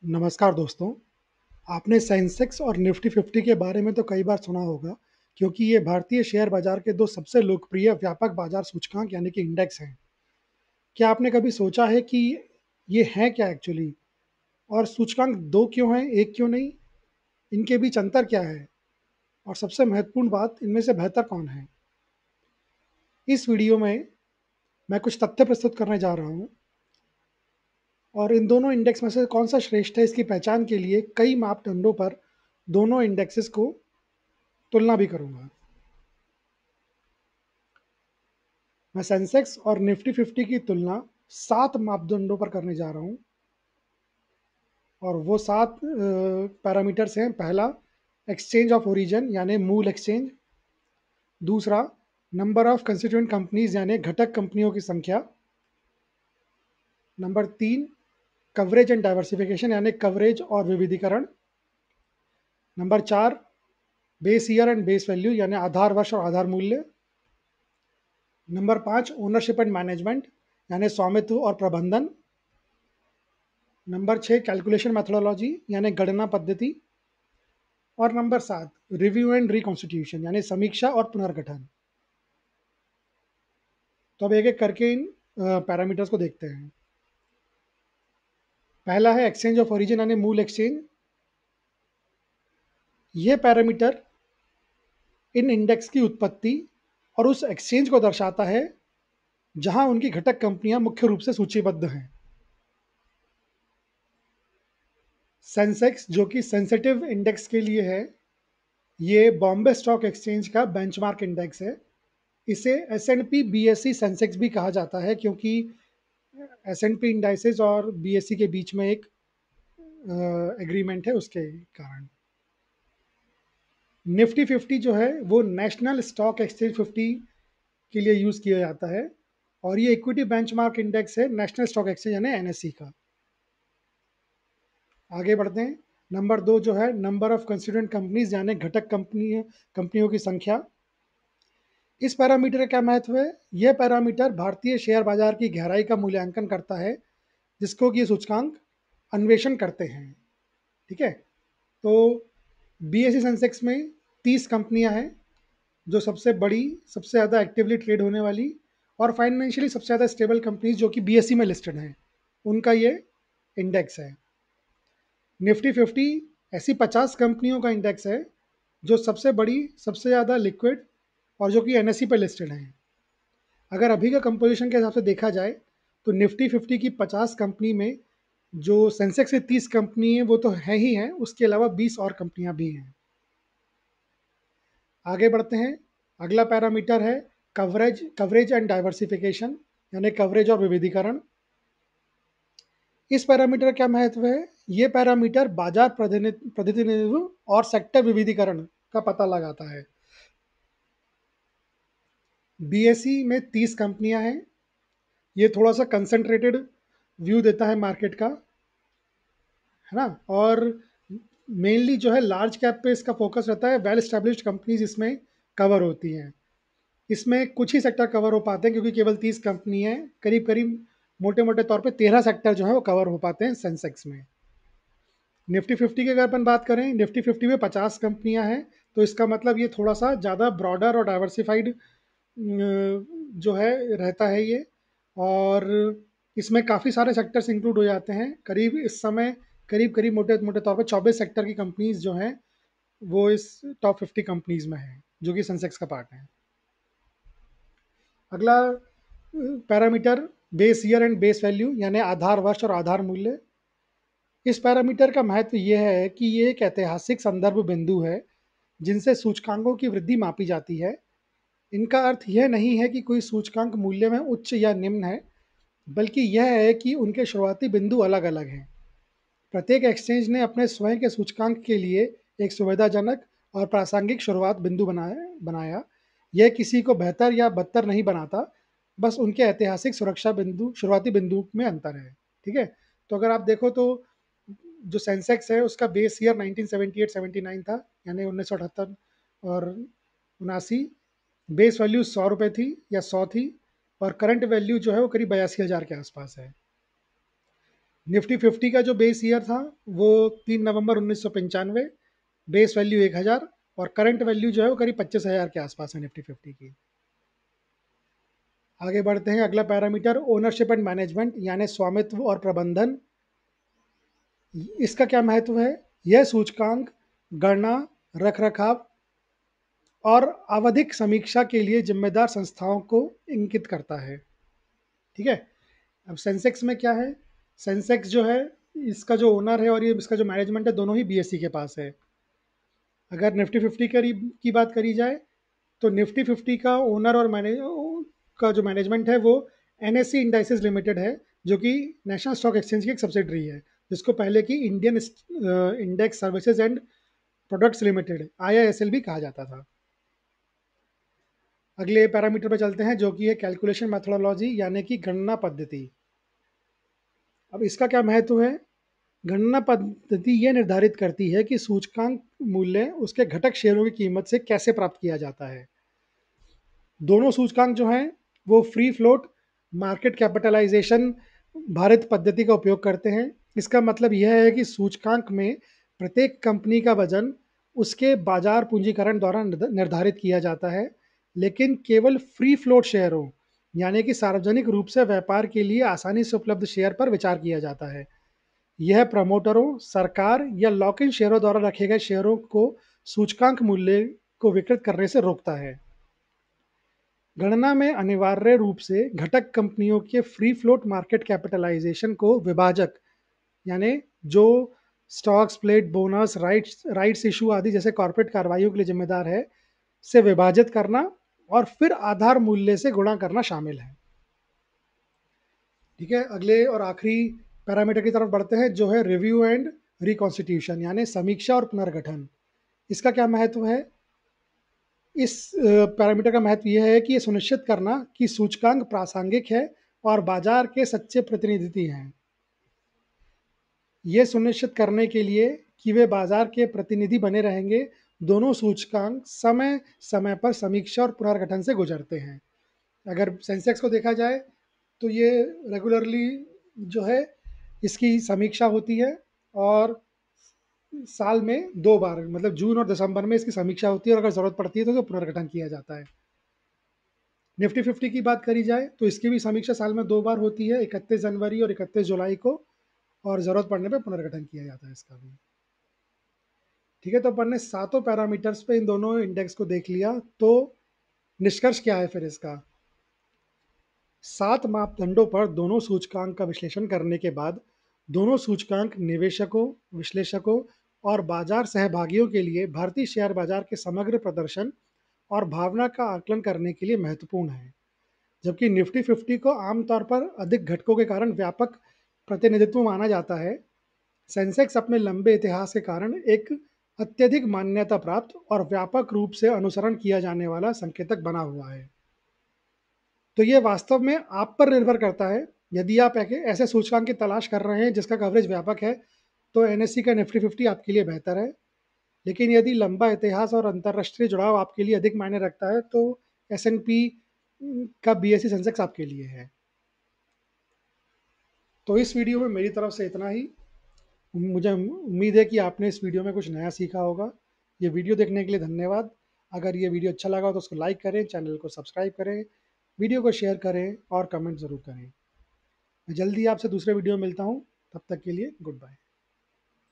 नमस्कार दोस्तों। आपने सेंसेक्स और निफ्टी 50 के बारे में तो कई बार सुना होगा, क्योंकि ये भारतीय शेयर बाजार के दो सबसे लोकप्रिय व्यापक बाजार सूचकांक यानी कि इंडेक्स हैं। क्या आपने कभी सोचा है कि ये हैं क्या एक्चुअली, और सूचकांक दो क्यों हैं, एक क्यों नहीं? इनके बीच अंतर क्या है, और सबसे महत्वपूर्ण बात, इनमें से बेहतर कौन है? इस वीडियो में मैं कुछ तथ्य प्रस्तुत करने जा रहा हूँ, और इन दोनों इंडेक्स में से कौन सा श्रेष्ठ है इसकी पहचान के लिए कई मापदंडों पर दोनों इंडेक्सेस को तुलना भी करूंगा। मैं सेंसेक्स और निफ्टी 50 की तुलना 7 मापदंडों पर करने जा रहा हूँ, और वो 7 पैरामीटर्स हैं। पहला, एक्सचेंज ऑफ ओरिजिन यानी मूल एक्सचेंज। दूसरा, नंबर ऑफ कंस्टिट्यूएंट कंपनीज यानी घटक कंपनियों की संख्या। नंबर 3, कवरेज एंड डाइवर्सिफिकेशन यानी कवरेज और विविधीकरण। Number 4, base year and base value यानी आधार वर्ष और आधार मूल्य। नंबर 5, ओनरशिप एंड मैनेजमेंट यानी स्वामित्व और प्रबंधन। नंबर 6, कैलकुलेशन मेथोडोलॉजी यानी गणना पद्धति। और नंबर 7, रिव्यू एंड रिकॉन्स्टिट्यूशन यानी समीक्षा और पुनर्गठन। तो अब एक एक करके इन पैरामीटर्स को देखते हैं। पहला है एक्सचेंज ऑफ ओरिजिन यानी मूल एक्सचेंज। ये पैरामीटर इन इंडेक्स की उत्पत्ति और उस एक्सचेंज को दर्शाता है जहां उनकी घटक कंपनियां मुख्य रूप से सूचीबद्ध हैं। सेंसेक्स, जो कि सेंसिटिव इंडेक्स के लिए है, ये बॉम्बे स्टॉक एक्सचेंज का बेंचमार्क इंडेक्स है। इसे S and P B S E Sensex भी कहा जाता है, क्योंकि एस एंड पी इंडाइसेस और बी एस सी के बीच में एक एग्रीमेंट है, उसके कारण। निफ्टी 50 जो है वो नेशनल स्टॉक एक्सचेंज 50 के लिए यूज़ किया जाता है, और ये इक्विटी बेंचमार्क इंडेक्स है नेशनल स्टॉक एक्सचेंज यानी एनएसई का। आगे बढ़ते हैं। नंबर 2 जो है नंबर ऑफ कंस्टिट्यूएंट कंपनीज यानी घटक कंपनियों की संख्या। इस पैरामीटर का क्या महत्व है? यह पैरामीटर भारतीय शेयर बाजार की गहराई का मूल्यांकन करता है, जिसको कि ये सूचकांक अन्वेषण करते हैं। ठीक है। तो बीएसई सेंसेक्स में 30 कंपनियां हैं, जो सबसे बड़ी, सबसे ज़्यादा एक्टिवली ट्रेड होने वाली और फाइनेंशियली सबसे ज़्यादा स्टेबल कंपनीज जो कि बीएसई में लिस्टेड हैं, उनका ये इंडेक्स है। निफ्टी 50 ऐसी 50 कंपनियों का इंडेक्स है जो सबसे बड़ी, सबसे ज़्यादा लिक्विड और जो कि एनएसई पर लिस्टेड हैं। अगर अभी का कंपोजिशन के हिसाब से देखा जाए, तो निफ्टी 50 की 50 कंपनी में जो सेंसेक्स की 30 कंपनी है वो तो है ही हैं, उसके अलावा 20 और कंपनियां भी हैं। आगे बढ़ते हैं। अगला पैरामीटर है कवरेज एंड डाइवर्सिफिकेशन यानी कवरेज और विविधीकरण। इस पैरामीटर का क्या महत्व है? ये पैरामीटर बाजार प्रतिनिधित्व और सेक्टर विविधीकरण का पता लगाता है। बीएसई में 30 कंपनियां हैं। ये थोड़ा सा कंसंट्रेटेड व्यू देता है मार्केट का, है ना। और मेनली जो है लार्ज कैप पे इसका फोकस रहता है। वेल स्टैब्लिश्ड कंपनीज इसमें कवर होती हैं। इसमें कुछ ही सेक्टर कवर हो पाते हैं, क्योंकि केवल 30 कंपनी है। करीब करीब मोटे मोटे तौर पे 13 सेक्टर जो है वो कवर हो पाते हैं सेंसेक्स में। निफ्टी 50 की अगर अपन बात करें, निफ्टी 50 में 50 कंपनियां हैं, तो इसका मतलब ये थोड़ा सा ज़्यादा ब्रॉडर और डाइवर्सिफाइड जो है रहता है ये। और इसमें काफ़ी सारे सेक्टर्स इंक्लूड हो जाते हैं। करीब इस समय करीब करीब मोटे मोटे तौर पे 24 सेक्टर की कंपनीज जो हैं वो इस टॉप 50 कंपनीज में है, जो कि सेंसेक्स का पार्ट है। अगला parameter base year and base value यानी आधार वर्ष और आधार मूल्य। इस पैरामीटर का महत्व यह है कि ये एक ऐतिहासिक संदर्भ बिंदु है जिनसे सूचकांकों की वृद्धि मापी जाती है। इनका अर्थ यह नहीं है कि कोई सूचकांक मूल्य में उच्च या निम्न है, बल्कि यह है कि उनके शुरुआती बिंदु अलग अलग हैं। प्रत्येक एक्सचेंज ने अपने स्वयं के सूचकांक के लिए एक सुविधाजनक और प्रासंगिक शुरुआत बिंदु बनाया। यह किसी को बेहतर या बदतर नहीं बनाता, बस उनके ऐतिहासिक सुरक्षा बिंदु, शुरुआती बिंदु में अंतर है। ठीक है। तो अगर आप देखो तो जो सेंसेक्स है उसका बेस ईयर 1978-79 था, यानी 1978 और 79। बेस वैल्यू 100 रुपये थी या 100 थी, और करंट वैल्यू जो है वो करीब 82,000 के आसपास है। निफ्टी 50 का जो बेस ईयर था वो 3 नवंबर 1995, बेस वैल्यू 1000, और करंट वैल्यू जो है वो करीब 25,000 के आसपास है निफ्टी 50 की। आगे बढ़ते हैं, अगला पैरामीटर ओनरशिप एंड मैनेजमेंट यानी स्वामित्व और प्रबंधन। इसका क्या महत्व है? यह सूचकांक गणना, रख रखाव और आवधिक समीक्षा के लिए जिम्मेदार संस्थाओं को इंगित करता है। ठीक है। अब सेंसेक्स में क्या है? सेंसेक्स जो है, इसका जो ओनर है और ये इसका जो मैनेजमेंट है, दोनों ही बीएसई के पास है। अगर निफ्टी 50 की बात करी जाए तो निफ्टी 50 का ओनर और का जो मैनेजमेंट है वो एनएससी इंडाइसेस लिमिटेड है, जो कि नेशनल स्टॉक एक्सचेंज की एक सब्सिडरी है, जिसको पहले की Indian index services and products limited IISL भी कहा जाता था। अगले पैरामीटर पर चलते हैं, जो कि है कैलकुलेशन मेथोडोलॉजी यानी कि गणना पद्धति। अब इसका क्या महत्व है? गणना पद्धति यह निर्धारित करती है कि सूचकांक मूल्य उसके घटक शेयरों की कीमत से कैसे प्राप्त किया जाता है। दोनों सूचकांक जो हैं वो फ्री फ्लोट मार्केट कैपिटलाइजेशन भारित पद्धति का उपयोग करते हैं। इसका मतलब यह है कि सूचकांक में प्रत्येक कंपनी का वजन उसके बाजार पूंजीकरण द्वारा निर्धारित किया जाता है, लेकिन केवल फ्री फ्लोट शेयरों यानी कि सार्वजनिक रूप से व्यापार के लिए आसानी से उपलब्ध शेयर पर विचार किया जाता है। यह प्रमोटरों, सरकार या लॉक इन शेयरों द्वारा रखे गए शेयरों को सूचकांक मूल्य को विकृत करने से रोकता है। गणना में अनिवार्य रूप से घटक कंपनियों के फ्री फ्लोट मार्केट कैपिटलाइजेशन को विभाजक यानी जो stock split, bonus, rights issue आदि जैसे कॉर्पोरेट कार्रवाइयों के लिए जिम्मेदार है, से विभाजित करना और फिर आधार मूल्य से गुणा करना शामिल है। ठीक है। अगले और आखिरी पैरामीटर की तरफ बढ़ते हैं, जो है रिव्यू एंड रिकॉन्स्टिट्यूशन यानी समीक्षा और पुनर्गठन। इसका क्या महत्व है? इस पैरामीटर का महत्व यह है कि ये सुनिश्चित करना कि सूचकांक प्रासंगिक है और बाजार के सच्चे प्रतिनिधि हैं। ये सुनिश्चित करने के लिए कि वे बाजार के प्रतिनिधि बने रहेंगे, दोनों सूचकांक समय समय पर समीक्षा और पुनर्गठन से गुजरते हैं। अगर सेंसेक्स को देखा जाए तो ये रेगुलरली जो है इसकी समीक्षा होती है, और साल में 2 बार मतलब जून और दिसंबर में इसकी समीक्षा होती है, और अगर ज़रूरत पड़ती है तो पुनर्गठन किया जाता है। निफ्टी 50 की बात करी जाए तो इसकी भी समीक्षा साल में 2 बार होती है, 31 जनवरी और 31 जुलाई को, और ज़रूरत पड़ने पर पुनर्गठन किया जाता है इसका भी। ठीक है, तो अपन ने सातों पैरामीटर्स पे इन दोनों इंडेक्स को देख लिया, तो निष्कर्ष क्या है फिर इसका? 7 मापदंडों पर दोनों सूचकांक का विश्लेषण करने के बाद दोनों सूचकांक निवेशकों, विश्लेषकों और बाजार सहभागियों के लिए भारतीय शेयर बाजार के समग्र प्रदर्शन और भावना का आकलन करने के लिए महत्वपूर्ण है। जबकि निफ्टी 50 को आमतौर पर अधिक घटकों के कारण व्यापक प्रतिनिधित्व माना जाता है, सेंसेक्स अपने लंबे इतिहास के कारण एक अत्यधिक मान्यता प्राप्त और व्यापक रूप से अनुसरण किया जाने वाला संकेतक बना हुआ है। तो ये वास्तव में आप पर निर्भर करता है। यदि आप ऐसे सूचकांक की तलाश कर रहे हैं जिसका कवरेज व्यापक है, तो एनएससी का निफ्टी 50 आपके लिए बेहतर है। लेकिन यदि लंबा इतिहास और अंतर्राष्ट्रीय जुड़ाव आपके लिए अधिक मायने रखता है, तो एस एन पी का बीएसई सेंसेक्स आपके लिए है। तो इस वीडियो में मेरी तरफ से इतना ही। मुझे उम्मीद है कि आपने इस वीडियो में कुछ नया सीखा होगा। ये वीडियो देखने के लिए धन्यवाद। अगर ये वीडियो अच्छा लगा तो उसको लाइक करें, चैनल को सब्सक्राइब करें, वीडियो को शेयर करें और कमेंट ज़रूर करें। मैं जल्दी आपसे दूसरे वीडियो में मिलता हूँ। तब तक के लिए गुड बाय।